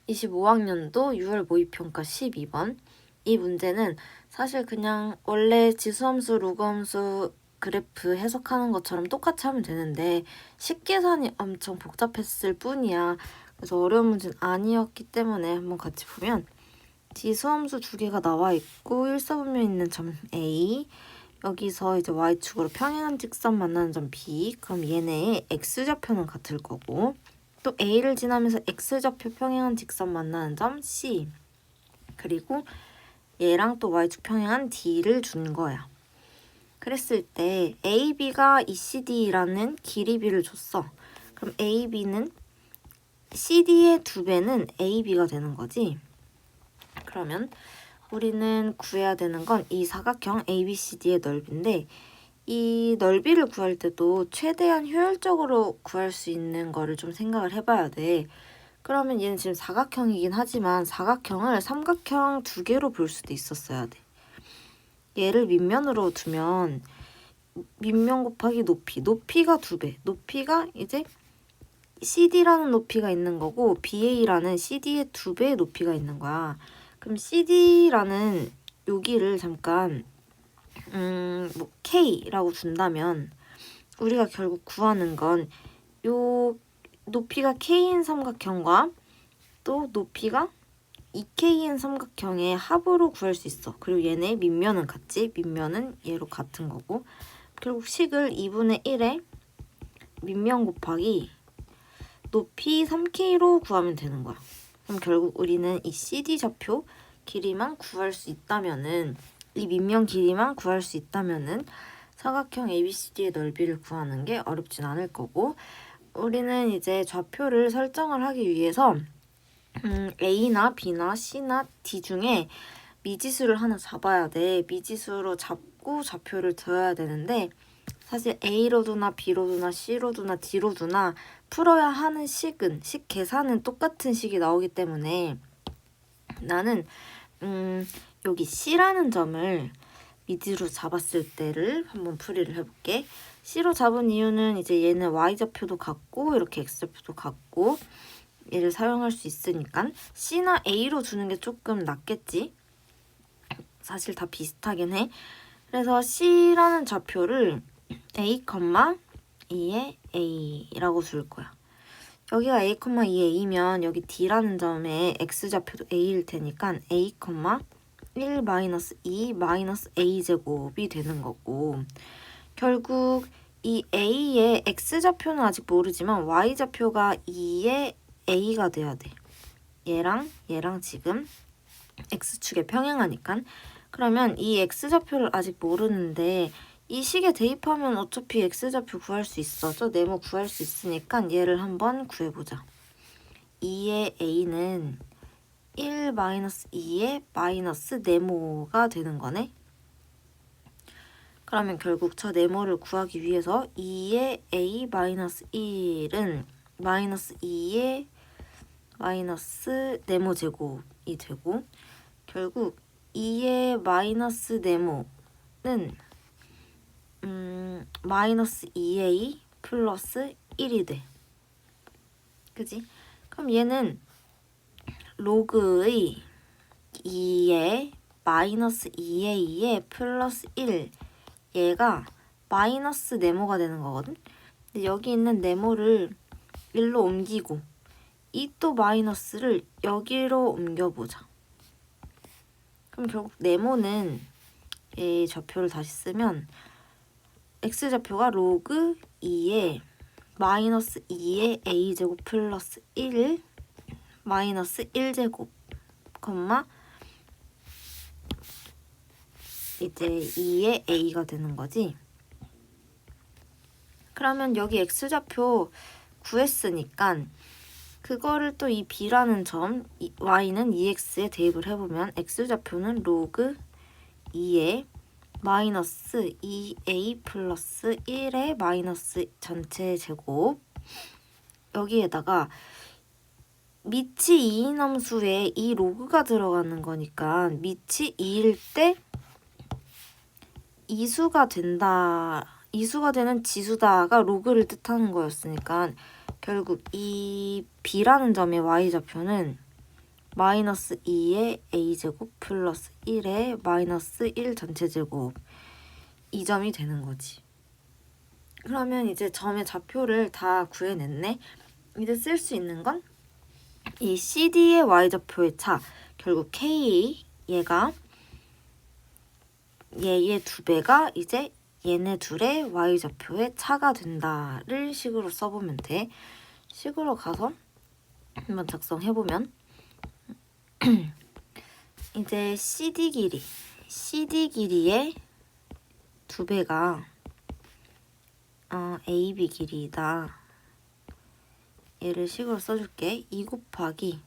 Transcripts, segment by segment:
25학년도 6월 모의평가 12번. 이 문제는 사실 그냥 원래 지수함수, 로그함수 그래프 해석하는 것처럼 똑같이 하면 되는데 식계산이 엄청 복잡했을 뿐이야. 그래서 어려운 문제는 아니었기 때문에 한번 같이 보면 지수함수 두 개가 나와 있고 일사분면 있는 점 A, 여기서 이제 y축으로 평행한 직선 만나는 점 B, 그럼 얘네의 x좌표는 같을 거고, 또 A를 지나면서 x좌표 평행한 직선 만나는 점 C, 그리고 얘랑 또 y축 평행한 D를 준 거야. 그랬을 때 AB가 ECD라는 길이비를 줬어. 그럼 AB는 CD의 2배는 AB가 되는 거지. 그러면 우리는 구해야 되는 건 이 사각형 ABCD의 넓이인데, 이 넓이를 구할 때도 최대한 효율적으로 구할 수 있는 거를 좀 생각을 해봐야 돼. 그러면 얘는 지금 사각형이긴 하지만 사각형을 삼각형 두 개로 볼 수도 있었어야 돼. 얘를 밑면으로 두면 밑면 곱하기 높이, 높이가 2배, 높이가 이제 CD라는 높이가 있는 거고 BA라는 CD의 2배의 높이가 있는 거야. 그럼 CD라는 여기를 잠깐 뭐 K라고 준다면 우리가 결국 구하는 건 요 높이가 K인 삼각형과 또 높이가 2K인 삼각형의 합으로 구할 수 있어. 그리고 얘네 밑면은 같지? 밑면은 얘로 같은 거고, 결국 식을 2분의 1에 밑면 곱하기 높이 3K로 구하면 되는 거야. 그럼 결국 우리는 이 CD 좌표 길이만 구할 수 있다면은, 이 밑면 길이만 구할 수 있다면은 사각형 ABCD의 넓이를 구하는 게 어렵진 않을 거고, 우리는 이제 좌표를 설정을 하기 위해서 A나 B나 C나 D 중에 미지수를 하나 잡아야 돼. 미지수로 잡고 좌표를 들어야 되는데, 사실 A로 두나 B로 두나 C로 두나 D로 두나 풀어야 하는 식은, 식 계산은 똑같은 식이 나오기 때문에 나는 여기 C라는 점을 미지로 잡았을 때를 한번 풀이를 해볼게. C로 잡은 이유는 이제 얘는 Y좌표도 같고 이렇게 X좌표도 같고 얘를 사용할 수 있으니까 C나 A로 주는 게 조금 낫겠지? 사실 다 비슷하긴 해. 그래서 C라는 좌표를 A, 2에 A라고 줄 거야. 여기가 A, 2에 A면 여기 D라는 점에 X좌표도 A일 테니까 A, 1 마이너스 2 마이너스 A제곱이 되는 거고, 결국 이 A의 X좌표는 아직 모르지만 Y좌표가 2의 A가 돼야 돼. 얘랑 지금 X축에 평행하니까. 그러면 이 X좌표를 아직 모르는데 이 식에 대입하면 어차피 X좌표 구할 수 있어. 저 네모 구할 수 있으니까 얘를 한번 구해보자. 2의 A는 1 마이너스 2의 마이너스 네모가 되는 거네. 그러면 결국 저 네모를 구하기 위해서 2의 A 마이너스 1은 마이너스 2의 마이너스 네모 제곱이 되고, 결국 2의 마이너스 네모는 마이너스 2a 플러스 1이 돼. 그지? 그럼 얘는 로그의 2에 마이너스 2a에 플러스 1, 얘가 마이너스 네모가 되는 거거든? 근데 여기 있는 네모를 1로 옮기고 이 또 마이너스를 여기로 옮겨보자. 그럼 결국 네모는 이 좌표를 다시 쓰면 x좌표가 로그 2에 마이너스 2의 a제곱 플러스 1 마이너스 1제곱 콤마 이제 2의 a가 되는 거지. 그러면 여기 x좌표 구했으니까 그거를 또 이 b라는 점, y는 2x에 대입을 해보면 x좌표는 로그 2에 마이너스 2a 플러스 1의 마이너스 전체 제곱, 여기에다가 밑이 2인 함수에 이 로그가 들어가는 거니까 밑이 2일 때 이수가 된다, 이수가 되는 지수다가 로그를 뜻하는 거였으니까 결국 이 b라는 점의 y좌표는 마이너스 2의 a제곱 플러스 1의 마이너스 1 전체제곱 이 점이 되는 거지. 그러면 이제 점의 좌표를 다 구해냈네. 이제 쓸 수 있는 건 이 CD의 y좌표의 차, 결국 K 얘가 얘의 2배가 이제 얘네 둘의 y좌표의 차가 된다를 식으로 써보면 돼. 식으로 가서 한번 작성해보면 이제 CD 길이의 2배가 AB 길이다. 얘를 식으로 써줄게. 2 곱하기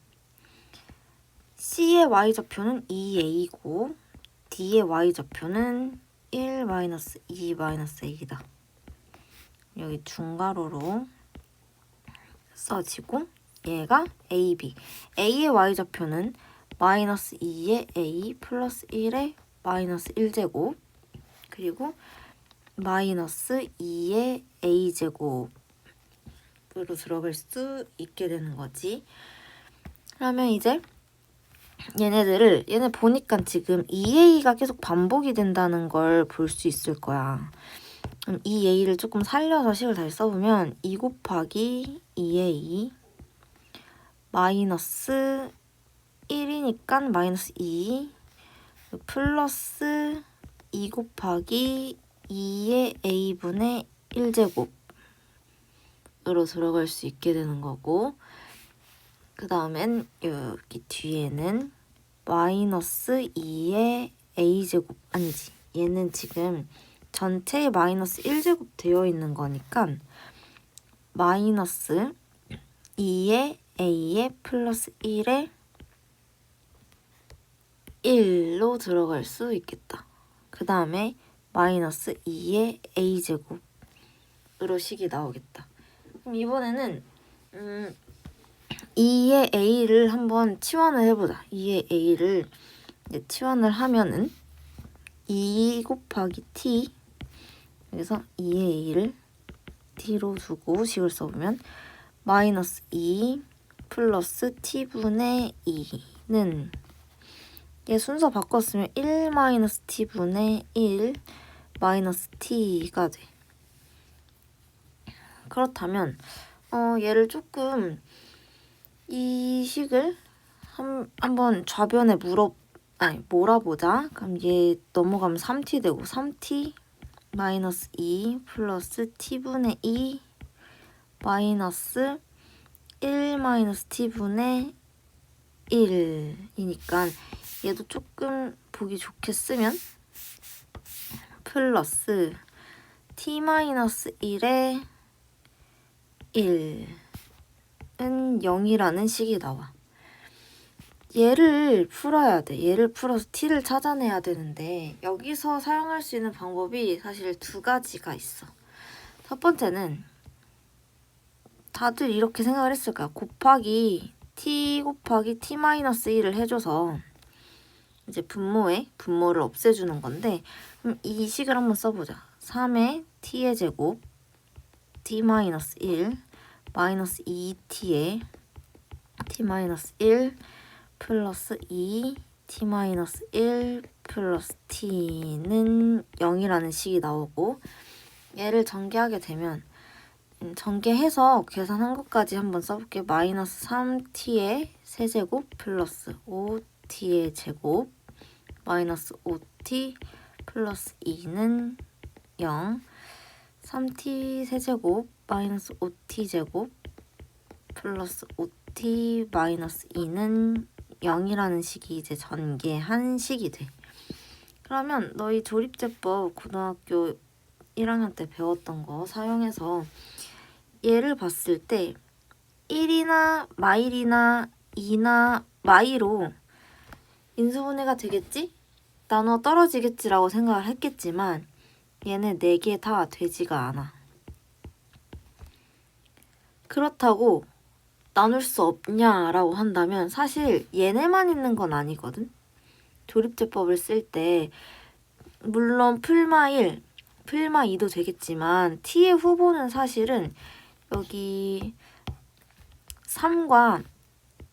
C의 y좌표는 2a고 D의 y좌표는 1 마이너스 2 마이너스 a이다. 여기 중괄호로 써지고 얘가 AB. A의 y좌표는 마이너스 2의 A 플러스 1의 마이너스 1제곱 그리고 마이너스 2의 A제곱으로 들어갈 수 있게 되는 거지. 그러면 이제 얘네 보니까 지금 2A가 계속 반복이 된다는 걸 볼 수 있을 거야. 그럼 2A를 조금 살려서 식을 다시 써보면 2 곱하기 2A 마이너스 1이니까 마이너스 2 플러스 2 곱하기 2의 A분의 1제곱으로 들어갈 수 있게 되는 거고 그 다음엔 여기 뒤에는 마이너스 2의 a제곱 아니지 얘는 지금 전체에 마이너스 1제곱 되어 있는 거니까 마이너스 2의 a의 플러스 1의 1로 들어갈 수 있겠다. 그 다음에 마이너스 2의 a제곱으로 식이 나오겠다. 그럼 이번에는 2의 a를 한번 치환을 해보자. 2의 a를 이제 치환을 하면은 2 곱하기 t 여기서 2의 a를 t로 두고 식을 써보면 마이너스 2 플러스 t분의 2는 얘 순서 바꿨으면 1 마이너스 t분의 1 마이너스 t가 돼. 그렇다면 얘를 조금 이 식을 한번 좌변에 몰아보자. 그럼 얘 넘어가면 3t 되고 3t 마이너스 2 플러스 t분의 2 마이너스 1 마이너스 t분의 1이니까 얘도 조금 보기 좋게 쓰면 플러스 t 마이너스 1의 1은 0이라는 식이 나와. 얘를 풀어야 돼. 얘를 풀어서 t를 찾아내야 되는데 여기서 사용할 수 있는 방법이 사실 2가지가 있어. 첫 번째는 다들 이렇게 생각을 했을 거야. 곱하기 t 곱하기 t-1을 해줘서 이제 분모를 없애주는 건데 그럼 이 식을 한번 써보자. 3의 t의 제곱 t-1 마이너스 2t의 t-1 플러스 2 t-1 플러스 t는 0이라는 식이 나오고 얘를 전개하게 되면 전개해서 계산한 것까지 한번 써볼게. 마이너스 3t의 세제곱 플러스 5t의 제곱 마이너스 5t 플러스 2는 0 3t 세제곱 마이너스 5t 제곱 플러스 5t 마이너스 2는 0이라는 식이 이제 전개한 식이 돼. 그러면 너희 조립제법 고등학교 1학년 때 배웠던 거 사용해서 얘를 봤을 때 1이나 마일이나 2나 마이로 인수분해가 되겠지? 나눠 떨어지겠지라고 생각을 했겠지만 얘네 4개 다 되지가 않아. 그렇다고 나눌 수 없냐라고 한다면 사실 얘네만 있는 건 아니거든. 조립제법을 쓸 때 물론 풀마 1, 풀마 2도 되겠지만 t의 후보는 사실은 여기 3과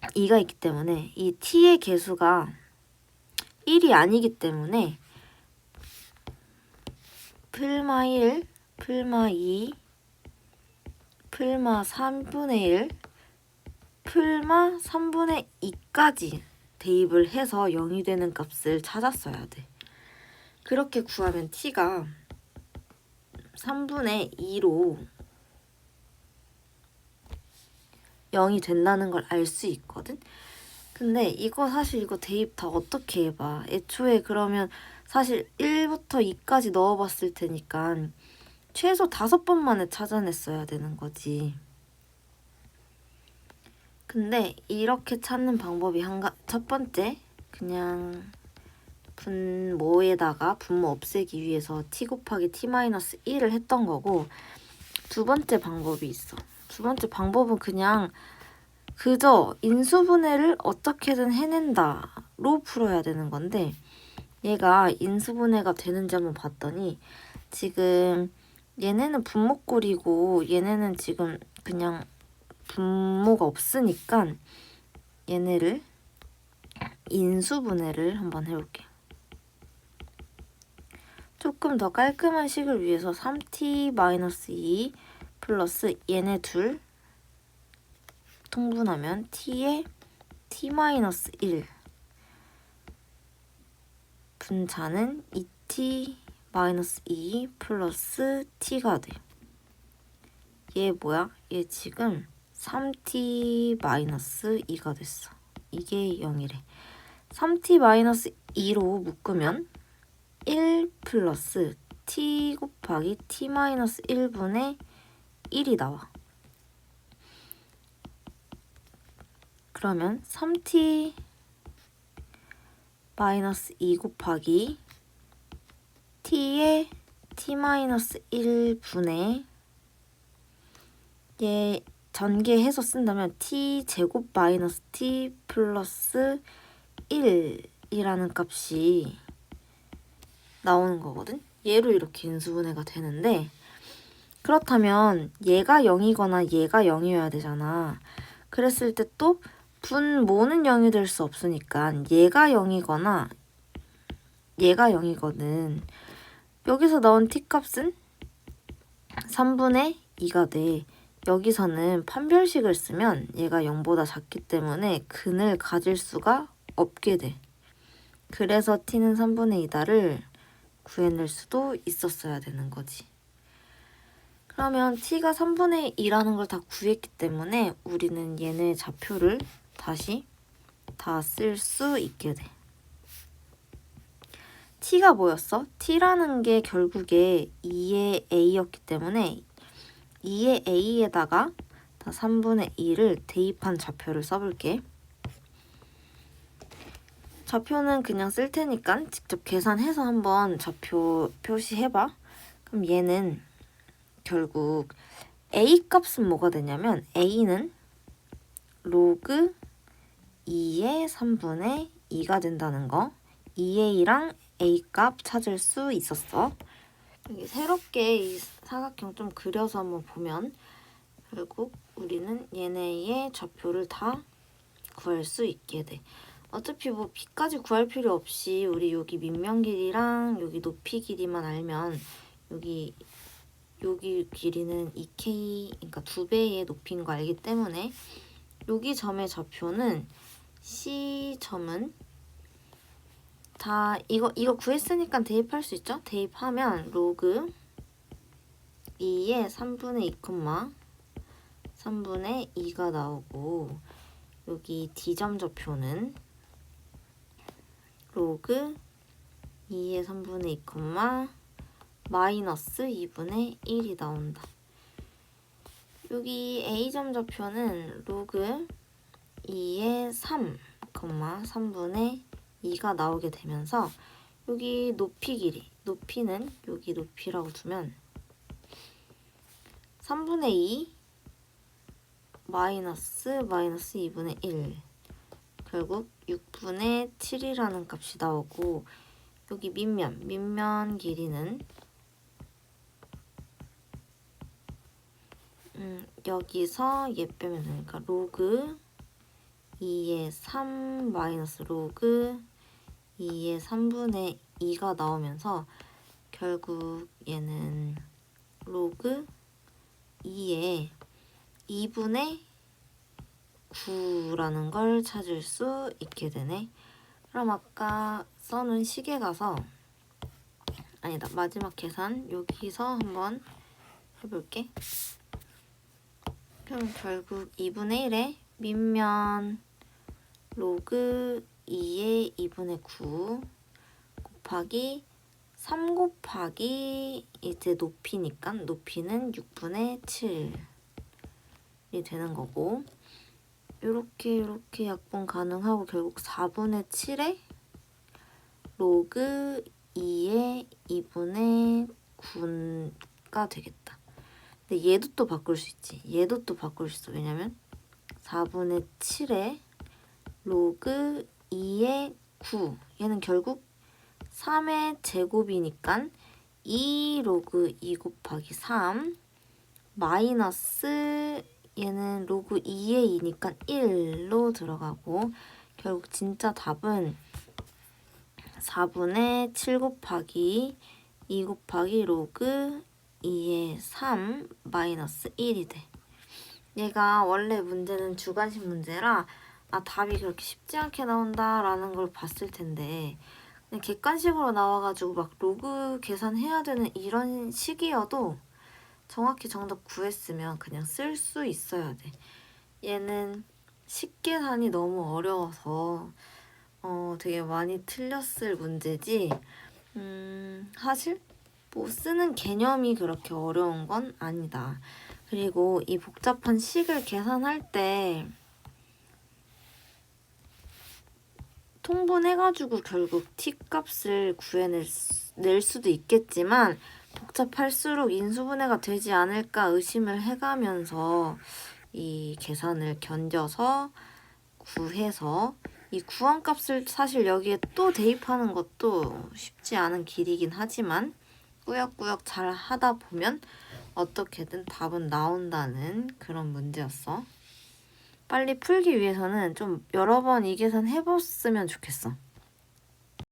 2가 있기 때문에 이 t의 개수가 1이 아니기 때문에 풀마 1, 풀마 2, 풀마 3분의 1, 풀마 3분의 2까지 대입을 해서 0이 되는 값을 찾았어야 돼. 그렇게 구하면 t가 3분의 2로 0이 된다는 걸 알 수 있거든? 근데 사실 이거 대입 다 어떻게 해봐. 애초에 그러면 사실 1부터 2까지 넣어봤을 테니까 최소 5번 만에 찾아냈어야 되는 거지. 근데 이렇게 찾는 방법이 첫 번째, 그냥 분모에다가 분모 없애기 위해서 t 곱하기 t-1을 했던 거고, 두 번째 방법이 있어. 두 번째 방법은 그냥 그저 인수분해를 어떻게든 해낸다로 풀어야 되는 건데, 얘가 인수분해가 되는지 한번 봤더니 지금 얘네는 분모꼴이고 얘네는 지금 그냥 분모가 없으니까 얘네를 인수분해를 한번 해볼게요. 조금 더 깔끔한 식을 위해서 3t-2 플러스 얘네 둘 통분하면 t에 t-1 분자는 2t-2 플러스 t가 돼. 얘 뭐야? 얘 지금 3t-2가 됐어. 이게 0이래. 3t-2로 묶으면 1 플러스 t 곱하기 t-1분의 1이 나와. 그러면 3t-2 곱하기 t의 t-1분의 얘 전개해서 쓴다면 t 제곱 마이너스 t 플러스 1이라는 값이 나오는 거거든? 얘로 이렇게 인수분해가 되는데, 그렇다면 얘가 0이거나 얘가 0이어야 되잖아. 그랬을 때 또 분모는 0이 될 수 없으니까 얘가 0이거나 얘가 0이거든. 여기서 나온 t값은 3분의 2가 돼. 여기서는 판별식을 쓰면 얘가 0보다 작기 때문에 근을 가질 수가 없게 돼. 그래서 t는 3분의 2다를 구해낼 수도 있었어야 되는 거지. 그러면 t가 3분의 2라는 걸 다 구했기 때문에 우리는 얘네 좌표를 다시 다 쓸 수 있게 돼. t가 뭐였어? t라는 게 결국에 2의 a였기 때문에 2의 a에다가 다 3분의 2를 대입한 좌표를 써볼게. 좌표는 그냥 쓸 테니까 직접 계산해서 한번 좌표 표시해봐. 그럼 얘는 결국 a 값은 뭐가 되냐면 a는 로그 2의 3분의 2가 된다는 거. 2a랑 a 값 찾을 수 있었어. 여기 새롭게 이 사각형 좀 그려서 한번 보면 결국 우리는 얘네의 좌표를 다 구할 수 있게 돼. 어차피 뭐 b까지 구할 필요 없이 우리 여기 밑면 길이랑 여기 높이 길이만 알면 여기 길이는 2k, 그러니까 2배의 높이인 거 알기 때문에 여기 점의 좌표는 C점은 다 이거 구했으니까 대입할 수 있죠? 대입하면 로그 2의 3분의 2, 3분의 2가 나오고 여기 D점 좌표는 로그 2의 3분의 2, 마이너스 2분의 1이 나온다. 여기 A점 좌표는 로그 2의 3, 3분의 2가 나오게 되면서 여기 높이 길이, 높이는 여기 높이라고 두면 3분의 2 마이너스 2분의 1 결국 6분의 7이라는 값이 나오고 여기 밑면 길이는 여기서 얘 빼면 되니까 로그 2의 3 마이너스 로그 2의 3분의 2가 나오면서 결국 얘는 로그 2의 2분의 9라는 걸 찾을 수 있게 되네. 그럼 아까 써놓은 식에 가서 아니다, 마지막 계산 여기서 한번 해볼게. 그럼 결국 2분의 1에 밑면 로그 2의 2분의 9 곱하기 3 곱하기 이제 높이니까 높이는 6분의 7이 되는 거고, 이렇게 약분 가능하고 결국 4분의 7에 로그 2의 2분의 9가 되겠다. 근데 얘도 또 바꿀 수 있지. 얘도 또 바꿀 수 있어. 왜냐면 4분의 7에 로그 2의 9 얘는 결국 3의 제곱이니까 2 로그 2 곱하기 3 마이너스 얘는 로그 2의 2니까 1로 들어가고, 결국 진짜 답은 4분의 7 곱하기 2 곱하기 로그 2의 3 마이너스 1이 돼. 얘가 원래 문제는 주관식 문제라 답이 그렇게 쉽지 않게 나온다라는 걸 봤을 텐데, 그냥 객관식으로 나와가지고 막 로그 계산해야 되는 이런 식이어도 정확히 정답 구했으면 그냥 쓸 수 있어야 돼. 얘는 식계산이 너무 어려워서 되게 많이 틀렸을 문제지, 사실 뭐 쓰는 개념이 그렇게 어려운 건 아니다. 그리고 이 복잡한 식을 계산할 때 통분해가지고 결국 t값을 낼 수도 있겠지만 복잡할수록 인수분해가 되지 않을까 의심을 해가면서 이 계산을 견뎌서 구해서 이 구한값을 사실 여기에 또 대입하는 것도 쉽지 않은 길이긴 하지만 꾸역꾸역 잘 하다 보면 어떻게든 답은 나온다는 그런 문제였어. 빨리 풀기 위해서는 좀 여러 번 이 계산 해봤으면 좋겠어.